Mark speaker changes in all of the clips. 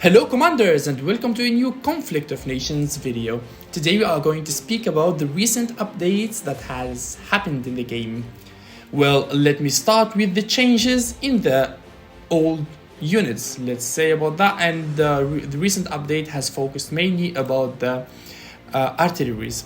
Speaker 1: Hello commanders and welcome to a new Conflict of Nations video. Today we are going to speak about the recent updates that has happened in the game. Well, let me start with the changes in the old units, let's say about that, and the recent update has focused mainly about the artilleries.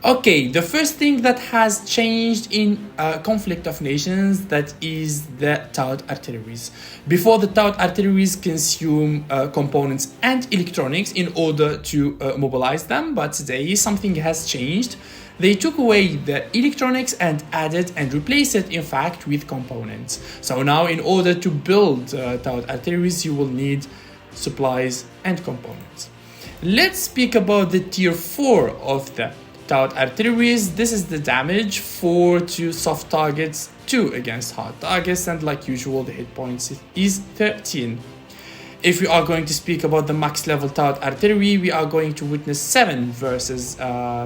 Speaker 1: Okay, the first thing that has changed in Conflict of Nations, that is the towed artilleries. Before, the towed artilleries consume components and electronics in order to mobilize them, but today something has changed. They took away the electronics and added and replaced it, in fact, with components. So now, in order to build towed artilleries, you will need supplies and components. Let's speak about the tier 4 of the towed artilleries. This is the damage 4 to soft targets, 2 against hard targets, and like usual the hit points is 13. If we are going to speak about the max level towed artillery, we are going to witness 7 versus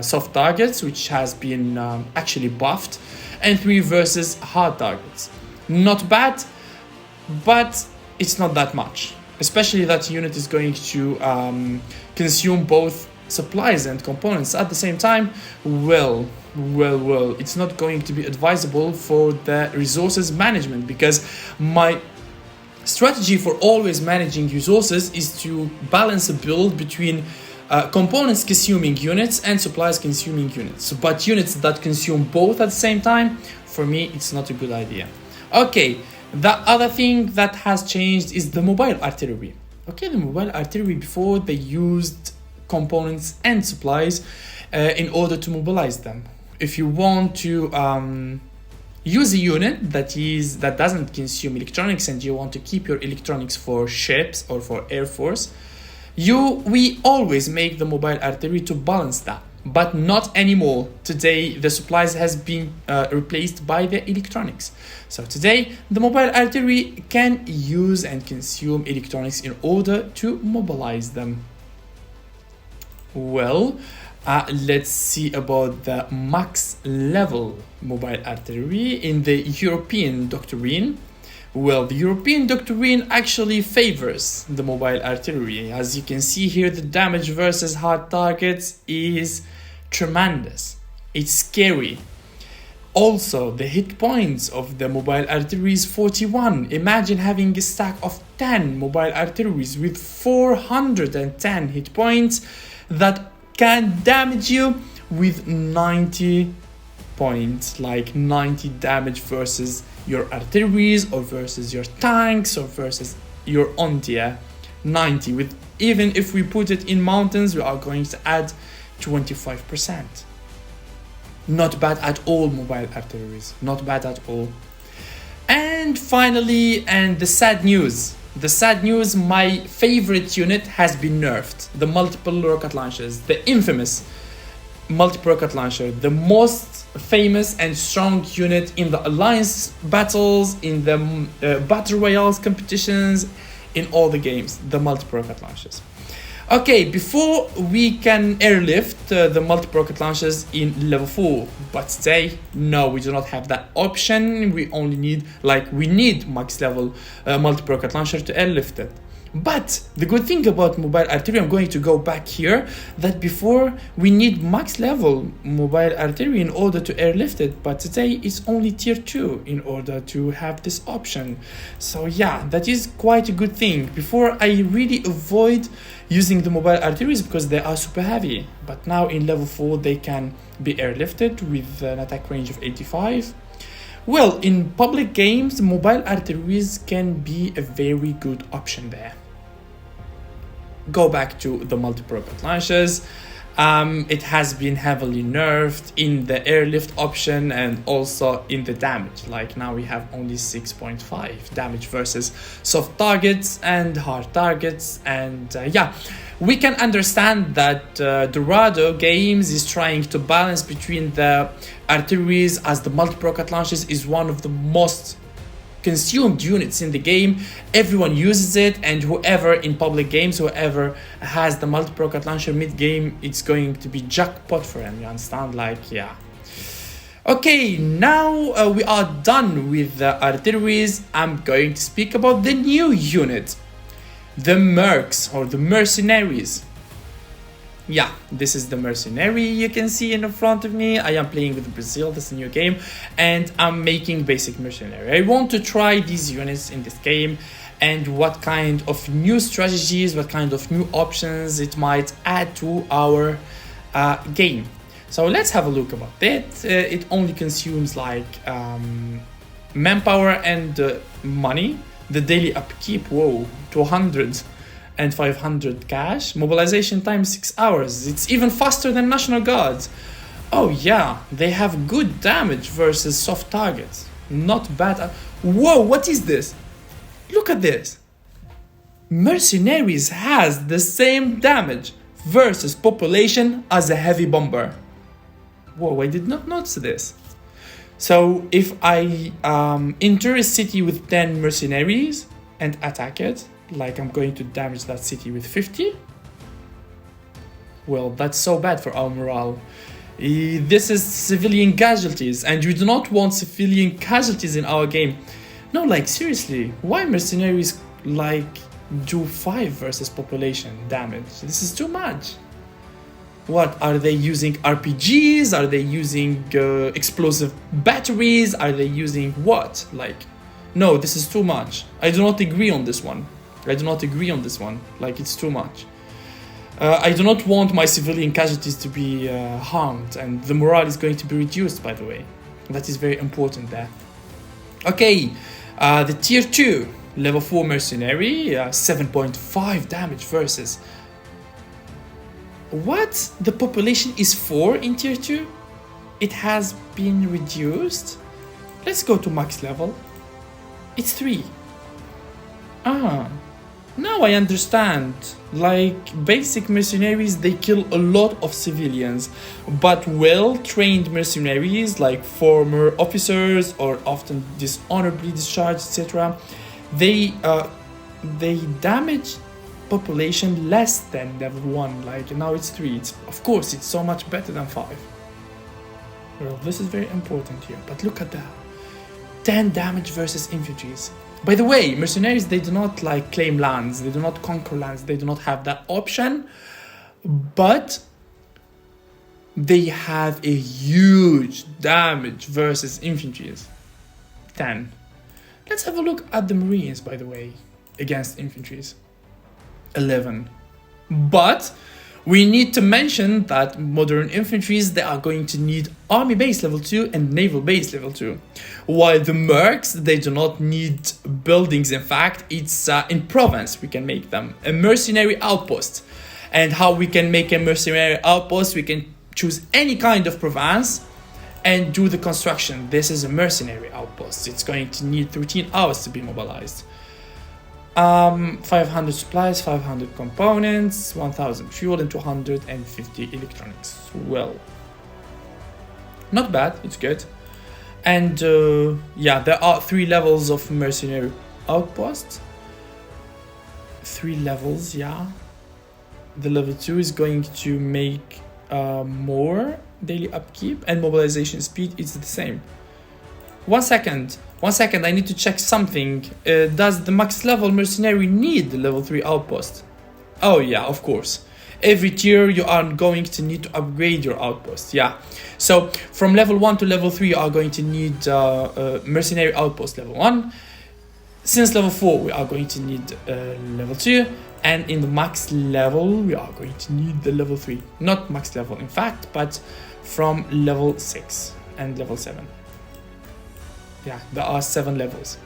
Speaker 1: soft targets, which has been actually buffed, and 3 versus hard targets. Not bad, but it's not that much, especially that unit is going to consume both supplies and components at the same time. Well, it's not going to be advisable for the resources management, because my strategy for always managing resources is to balance a build between components consuming units and supplies consuming units. But units that consume both at the same time, for me, it's not a good idea. Okay, the other thing that has changed is the mobile artillery. Okay, the mobile artillery, before they used components and supplies in order to mobilize them. If you want to use a unit that doesn't consume electronics and you want to keep your electronics for ships or for air force, we always make the mobile artillery to balance that, but not anymore. Today the supplies has been replaced by the electronics. So today the mobile artillery can use and consume electronics in order to mobilize them. Well, let's see about the max level mobile artillery in the European doctrine. Well, the European doctrine actually favors the mobile artillery. As you can see here, the damage versus hard targets is tremendous. It's scary. Also, the hit points of the mobile artillery is 41. Imagine having a stack of 10 mobile artilleries with 410 hit points that can damage you with 90 points, like 90 damage versus your artilleries or versus your tanks or versus your on tier 90. With, even if we put it in mountains, we are going to add 25%. Not bad at all, mobile artilleries, not bad at all. And finally, and the sad news, my favorite unit has been nerfed. The multiple rocket launchers, the infamous multiple rocket launcher, the most famous and strong unit in the alliance battles, in the battle royales competitions, in all the games, the multiple rocket launchers. Okay, before we can airlift the multiple rocket launchers in level 4, but today, no, we do not have that option. We only need, we need max level multiple rocket launcher to airlift it. But the good thing about mobile artillery, I'm going to go back here, that before we need max level mobile artillery in order to airlift it, but today it's only tier 2 in order to have this option. So yeah, that is quite a good thing. Before, I really avoid using the mobile artilleries because they are super heavy, but now in level 4 they can be airlifted with an attack range of 85. Well, in public games, mobile artilleries can be a very good option there. Go back to the multiple rocket launchers. It has been heavily nerfed in the airlift option and also in the damage. Like now we have only 6.5 damage versus soft targets and hard targets. And yeah, we can understand that Dorado Games is trying to balance between the artilleries, as the multiple rocket launchers is one of the most consumed units in the game. Everyone uses it, and whoever in public games, whoever has the multiple rocket launcher mid game, it's going to be jackpot for him. You understand? Like, yeah. Okay, now we are done with the artilleries. I'm going to speak about the new unit. the mercs or the mercenaries. Yeah, this is the mercenary you can see in front of me. I am playing with Brazil, this is a new game, and I'm making basic mercenary. I want to try these units in this game and what kind of new strategies, what kind of new options it might add to our game. So let's have a look about it. It only consumes like manpower and money. The daily upkeep, whoa, 200 and 500 cash. Mobilization time 6 hours. It's even faster than National Guards. Oh yeah, they have good damage versus soft targets. Not bad. Whoa, what is this? Look at this. Mercenaries has the same damage versus population as a heavy bomber. Whoa, I did not notice this. So if I enter a city with 10 mercenaries and attack it, like I'm going to damage that city with 50, well, that's so bad for our morale. This is civilian casualties, and we do not want civilian casualties in our game. No, like seriously, why mercenaries like do 5 versus population damage? This is too much. What, are they using RPGs? Are they using explosive batteries? Are they using what? Like, no, this is too much. I do not agree on this one. Like, it's too much. I do not want my civilian casualties to be harmed, and the morale is going to be reduced, by the way. That is very important there. Okay, the tier 2, level 4 mercenary, 7.5 damage versus... What? The population is 4 in tier 2? It has been reduced? Let's go to max level. It's 3. Now I understand. Like, basic mercenaries, they kill a lot of civilians, but well-trained mercenaries, like former officers or often dishonorably discharged, etc., they damage population less than level 1. Like, now it's 3. Of course, it's so much better than 5. Well, this is very important here, but look at that. 10 damage versus infantries. By the way, mercenaries, they do not like claim lands, they do not conquer lands, they do not have that option, but they have a huge damage versus infantries. 10. Let's have a look at the Marines, by the way, against infantries. 11. But we need to mention that modern infantries, they are going to need army base level 2 and naval base level 2. While the mercs, they do not need buildings. In fact, it's in province we can make them. A mercenary outpost. And how we can make a mercenary outpost, we can choose any kind of province and do the construction. This is a mercenary outpost. It's going to need 13 hours to be mobilized. 500 supplies, 500 components, 1000 fuel, and 250 electronics. Well, not bad, it's good. And yeah, there are 3 levels of mercenary outposts. 3 levels, yeah. The level 2 is going to make more daily upkeep, and mobilization speed is the same. One second, I need to check something. Does the max level mercenary need the level 3 outpost? Oh yeah, of course. Every tier you are going to need to upgrade your outpost, yeah. So from level 1 to level 3 you are going to need mercenary outpost level 1. Since level 4 we are going to need level 2. And in the max level we are going to need the level 3. Not max level in fact, but from level 6 and level 7. Yeah, there are 7 levels.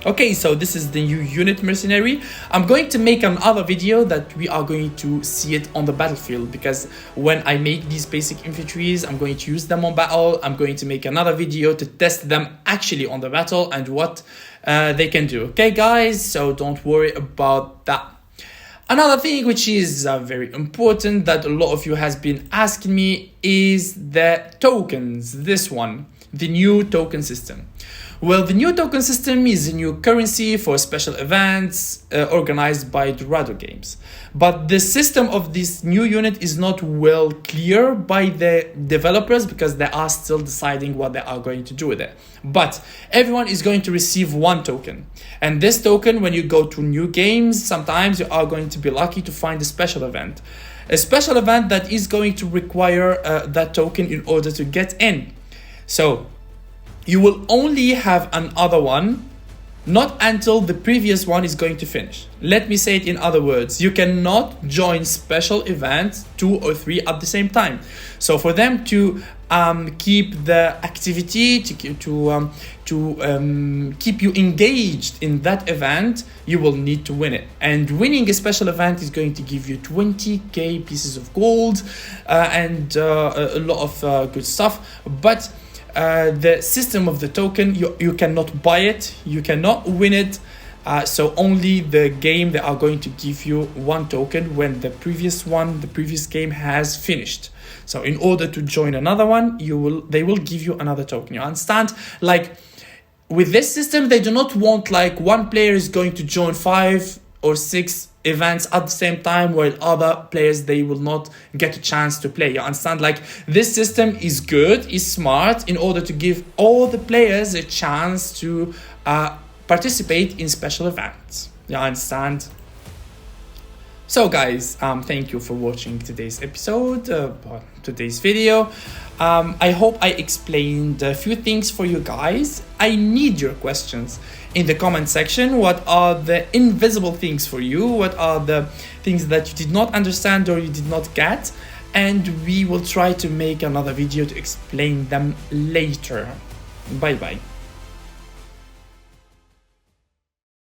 Speaker 1: Okay, so this is the new unit mercenary. I'm going to make another video that we are going to see it on the battlefield, because when I make these basic infantries, I'm going to use them on battle. I'm going to make another video to test them actually on the battle and what they can do. Okay, guys, so don't worry about that. Another thing which is very important that a lot of you has been asking me is the tokens. This one. the new token system. Well, the new token system is a new currency for special events organized by Dorado Games. But the system of this new unit is not well clear by the developers because they are still deciding what they are going to do with it. But everyone is going to receive one token. And this token, when you go to new games, sometimes you are going to be lucky to find a special event. A special event that is going to require that token in order to get in. So you will only have another one, not until the previous one is going to finish. Let me say it in other words. You cannot join special events 2 or 3 at the same time. So for them to keep the activity, to keep you engaged in that event, you will need to win it. And winning a special event is going to give you 20k pieces of gold and a lot of good stuff. But the system of the token, you cannot buy it, you cannot win it, so only the game they are going to give you one token when the previous game has finished. So in order to join another one, they will give you another token. You understand? Like with this system, they do not want like one player is going to join 5 or 6 events at the same time, while other players, they will not get a chance to play. You understand? Like this system is good, is smart in order to give all the players a chance to participate in special events. You understand? So guys, thank you for watching today's episode, today's video. I hope I explained a few things for you guys. I need your questions in the comment section. What are the invisible things for you? What are the things that you did not understand or you did not get? And we will try to make another video to explain them later. Bye bye.